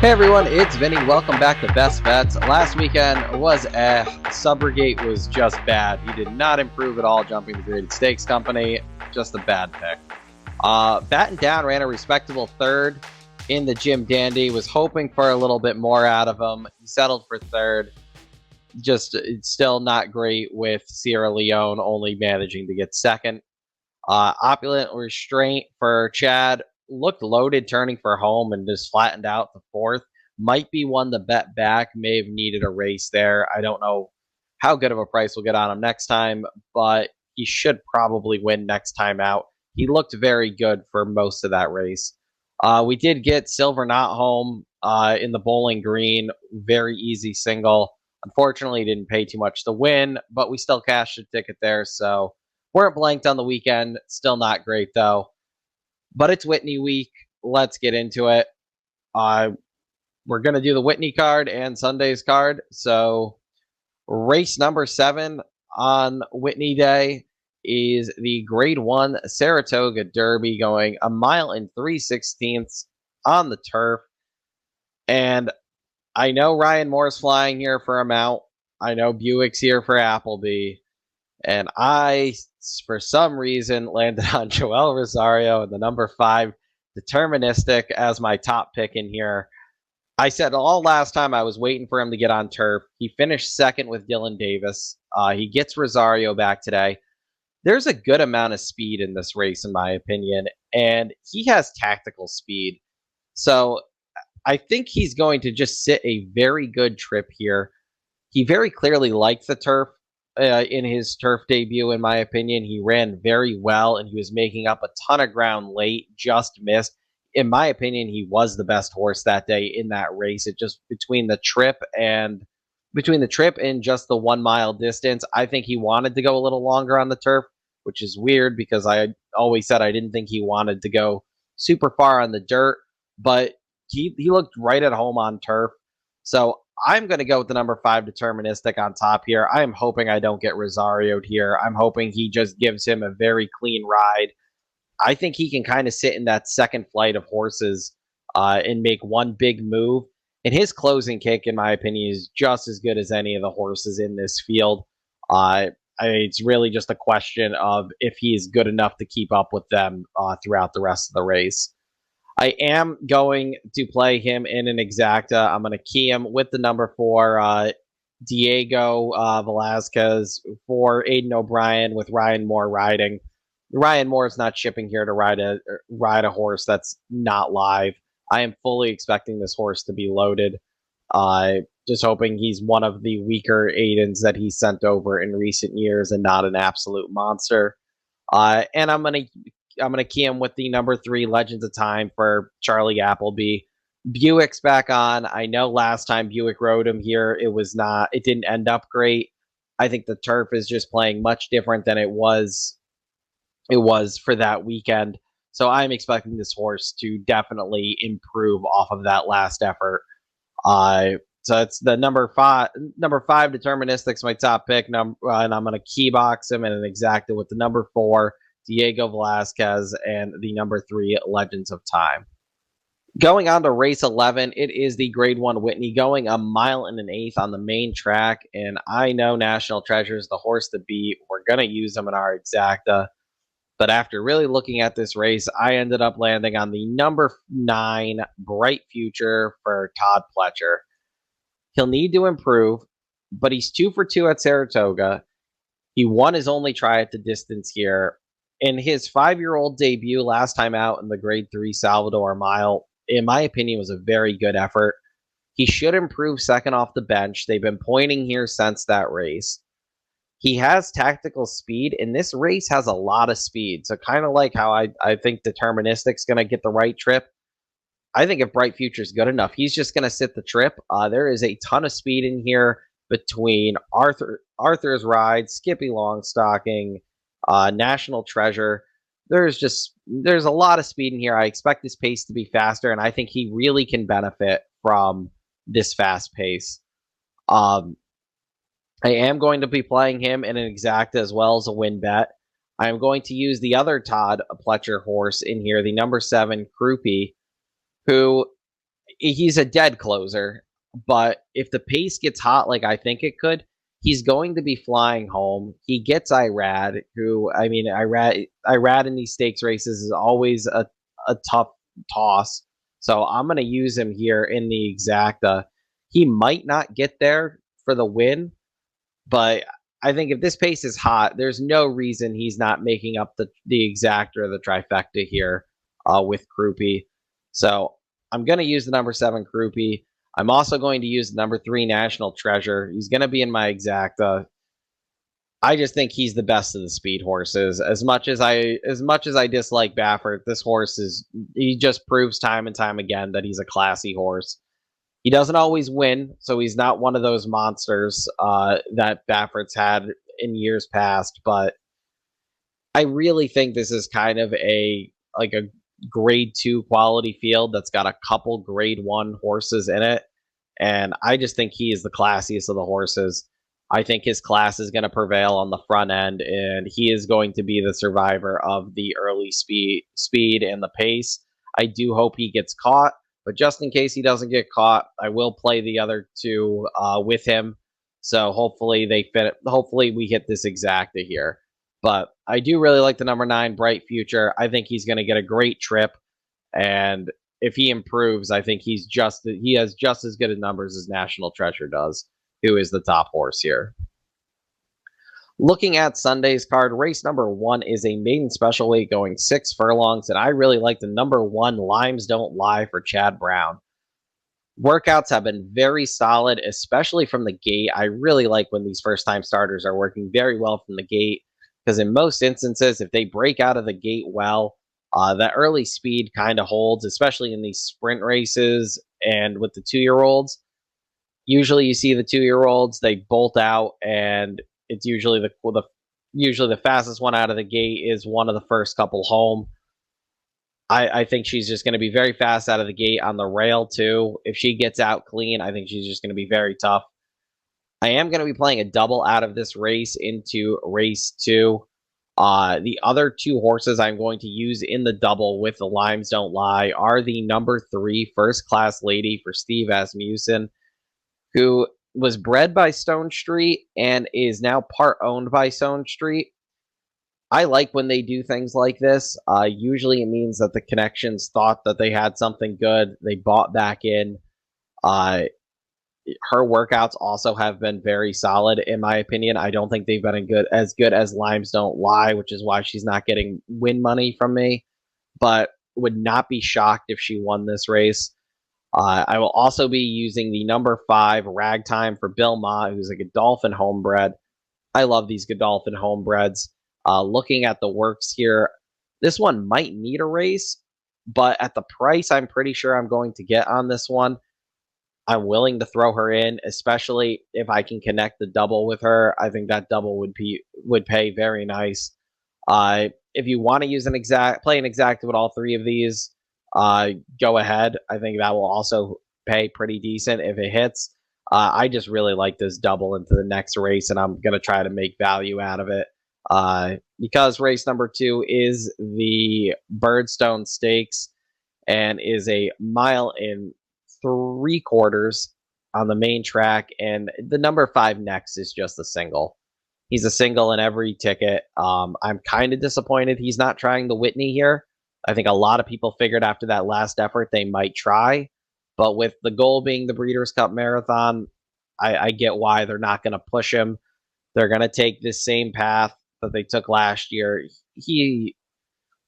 Hey everyone, it's Vinny. Welcome back to Best Bets. Last weekend was Subrogate was just bad. He did not improve at all jumping the graded stakes company. Just a bad pick. Batten Down ran a respectable third in the Jim Dandy. Was hoping for a little bit more out of him. He settled for third. Just it's still not great with Sierra Leone only managing to get second. Opulent Restraint for Chad looked loaded turning for home and just flattened out the fourth. Might be one to bet back. May have needed a race there. I don't know how good of a price we'll get on him next time, but he should probably win next time out. He looked very good for most of that race. We did get Silver Knot home in the Bowling Green. Very easy single. Unfortunately, didn't pay too much to win, but we still cashed a ticket there, so weren't blanked on the weekend. Still not great, though. But it's Whitney week. Let's get into it. We're going to do the Whitney card and Sunday's card. So race number 7 on Whitney Day is the Grade 1 Saratoga Derby, going a mile and 3/16 on the turf. And I know Ryan Moore's flying here for a mount. I know Buick's here for Appleby. And I, for some reason, landed on Joel Rosario and the number 5 Deterministic as my top pick in here. I said all last time I was waiting for him to get on turf. He finished second with Dylan Davis. He gets Rosario back today. There's a good amount of speed in this race, in my opinion, and he has tactical speed. So I think he's going to just sit a very good trip here. He very clearly liked the turf. In his turf debut, in my opinion, he ran very well, and he was making up a ton of ground late, just missed. In my opinion, he was the best horse that day in that race. It just between the trip and just the 1 mile distance, I think he wanted to go a little longer on the turf, which is weird because I always said I didn't think he wanted to go super far on the dirt, but he looked right at home on turf. So I'm going to go with the number 5 Deterministic on top here. I'm hoping I don't get Rosario'd here. I'm hoping he just gives him a very clean ride. I think he can kind of sit in that second flight of horses and make one big move. And his closing kick, in my opinion, is just as good as any of the horses in this field. It's really just a question of if he is good enough to keep up with them throughout the rest of the race. I am going to play him in an exacta. I'm going to key him with the number 4, Diego Velazquez for Aiden O'Brien with Ryan Moore riding. Ryan Moore is not shipping here to ride a horse that's not live. I am fully expecting this horse to be loaded. Just hoping he's one of the weaker Aidens that he sent over in recent years and not an absolute monster. And I'm gonna key him with the number 3 Legends of Time for Charlie Appleby. Buick's back on. I know last time Buick rode him here, it didn't end up great. I think the turf is just playing much different than it was for that weekend. So I'm expecting this horse to definitely improve off of that last effort. So it's the number 5 Deterministic's my top pick, and I'm gonna key box him in an exacta with the number 4 Diego Velazquez and the number 3 Legends of Time. Going on to race 11, it is the Grade 1 Whitney, going a mile and an eighth on the main track. And I know National Treasure is the horse to beat. We're going to use him in our exacta. But after really looking at this race, I ended up landing on the number 9 Bright Future for Todd Pletcher. He'll need to improve, but he's 2 for 2 at Saratoga. He won his only try at the distance here. In his 5-year-old debut last time out in the Grade 3 Salvador Mile, in my opinion, was a very good effort. He should improve second off the bench. They've been pointing here since that race. He has tactical speed, and this race has a lot of speed. So kind of like how I think Deterministic's going to get the right trip, I think if Bright Future's good enough, he's just going to sit the trip. There is a ton of speed in here between Arthur's Ride, Skippy Longstocking, National Treasure. There's a lot of speed in here. I expect this pace to be faster, and I think he really can benefit from this fast pace. I am going to be playing him in an exacta as well as a win bet. I am going to use the other Todd Pletcher horse in here, the number 7 Krupe, who he's a dead closer, but if the pace gets hot like I think it could, he's going to be flying home. He gets Irad, who I mean, Irad in these stakes races is always a tough toss. So I'm going to use him here in the exacta. He might not get there for the win, but I think if this pace is hot, there's no reason he's not making up the exact or the trifecta here with Krupe. So I'm going to use the number 7 Krupe. I'm also going to use the number 3 National Treasure. He's going to be in my exacta. I just think he's the best of the speed horses. As much as I dislike Baffert, this horse he just proves time and time again that he's a classy horse. He doesn't always win, so he's not one of those monsters that Baffert's had in years past. But I really think this is kind of a grade 2 quality field that's got a couple grade 1 horses in it, and I just think he is the classiest of the horses. I think his class is going to prevail on the front end, and he is going to be the survivor of the early speed and the pace. I do hope he gets caught. But just in case he doesn't get caught, I will play the other 2 with him. So hopefully they fit. Hopefully we hit this exacta here. But I do really like the number 9, Bright Future. I think he's going to get a great trip, and if he improves, I think he has just as good a numbers as National Treasure does, who is the top horse here. Looking at Sunday's card, race number 1 is a maiden special weight going 6 furlongs, and I really like the number 1 Limes Don't Lie for Chad Brown. Workouts have been very solid, especially from the gate. I really like when these first-time starters are working very well from the gate, because in most instances, if they break out of the gate well, that early speed kind of holds, especially in these sprint races and with the 2-year-olds. Usually you see the 2-year-olds, they bolt out, and it's usually the fastest one out of the gate is one of the first couple home. I think she's just going to be very fast out of the gate on the rail too. If she gets out clean, I think she's just going to be very tough. I am going to be playing a double out of this race into race 2. The other 2 horses I'm going to use in the double with the Limes Don't Lie are the number 3 First Class Lady for Steve Asmussen, who was bred by Stone Street and is now part owned by Stone Street. I like when they do things like this. Usually it means that the connections thought that they had something good. They bought back in. Her workouts also have been very solid, in my opinion. I don't think they've been as good as Limes Don't Lie, which is why she's not getting win money from me. But would not be shocked if she won this race. I will also be using the number 5 Ragtime for Bill Ma, who's a Godolphin homebred. I love these Godolphin homebreds. Looking at the works here, this one might need a race, but at the price I'm pretty sure I'm going to get on this one, I'm willing to throw her in, especially if I can connect the double with her. I think that double would pay very nice. If you want to use play an exact with all 3 of these, go ahead. I think that will also pay pretty decent if it hits. I just really like this double into the next race, and I'm going to try to make value out of it. Because race number 2 is the Birdstone Stakes and is a 1.75 miles on the main track, and the number 5 next is just a single. He's a single in every ticket. I'm kind of disappointed he's not trying the Whitney here. I think a lot of people figured after that last effort they might try, but with the goal being the Breeders' Cup Marathon, I get why they're not going to push him. They're going to take this same path that they took last year. He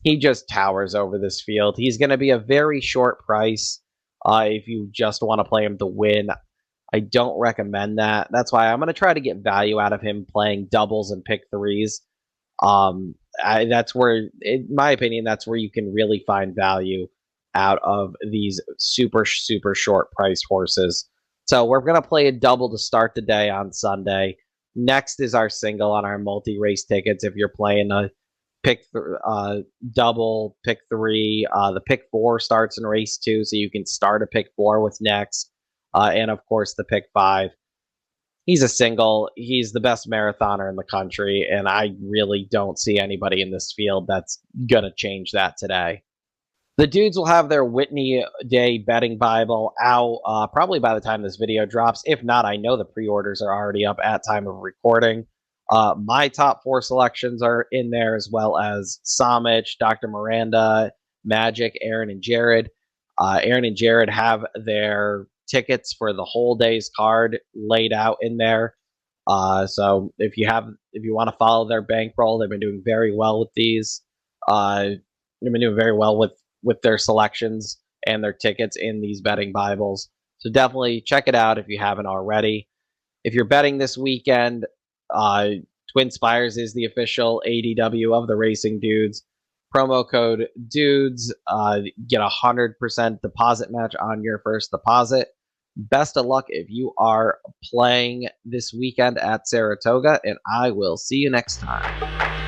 just towers over this field. He's going to be a very short price if you just want to play him to win. I don't recommend that. That's why I'm going to try to get value out of him playing doubles and pick 3s. That's where, in my opinion, that's where you can really find value out of these super, super short priced horses. So we're going to play a double to start the day on Sunday. Next is our single on our multi-race tickets. If you're playing a double, pick 3, the pick 4 starts in race 2, so you can start a pick 4 with next. And of course the pick 5. He's a single. He's the best marathoner in the country, and I really don't see anybody in this field that's going to change that today. The dudes will have their Whitney Day betting Bible out probably by the time this video drops. If not, I know the pre-orders are already up at time of recording. My top 4 selections are in there, as well as Somich, Dr. Miranda, Magic, Aaron, and Jared. Aaron and Jared have their tickets for the whole day's card laid out in there. So if you want to follow their bankroll, they've been doing very well with these. They've been doing very well with their selections and their tickets in these betting Bibles. So definitely check it out if you haven't already. If you're betting this weekend, Twin Spires is the official ADW of the Racing Dudes. Promo code DUDES, get 100% deposit match on your first deposit. Best of luck if you are playing this weekend at Saratoga, and I will see you next time.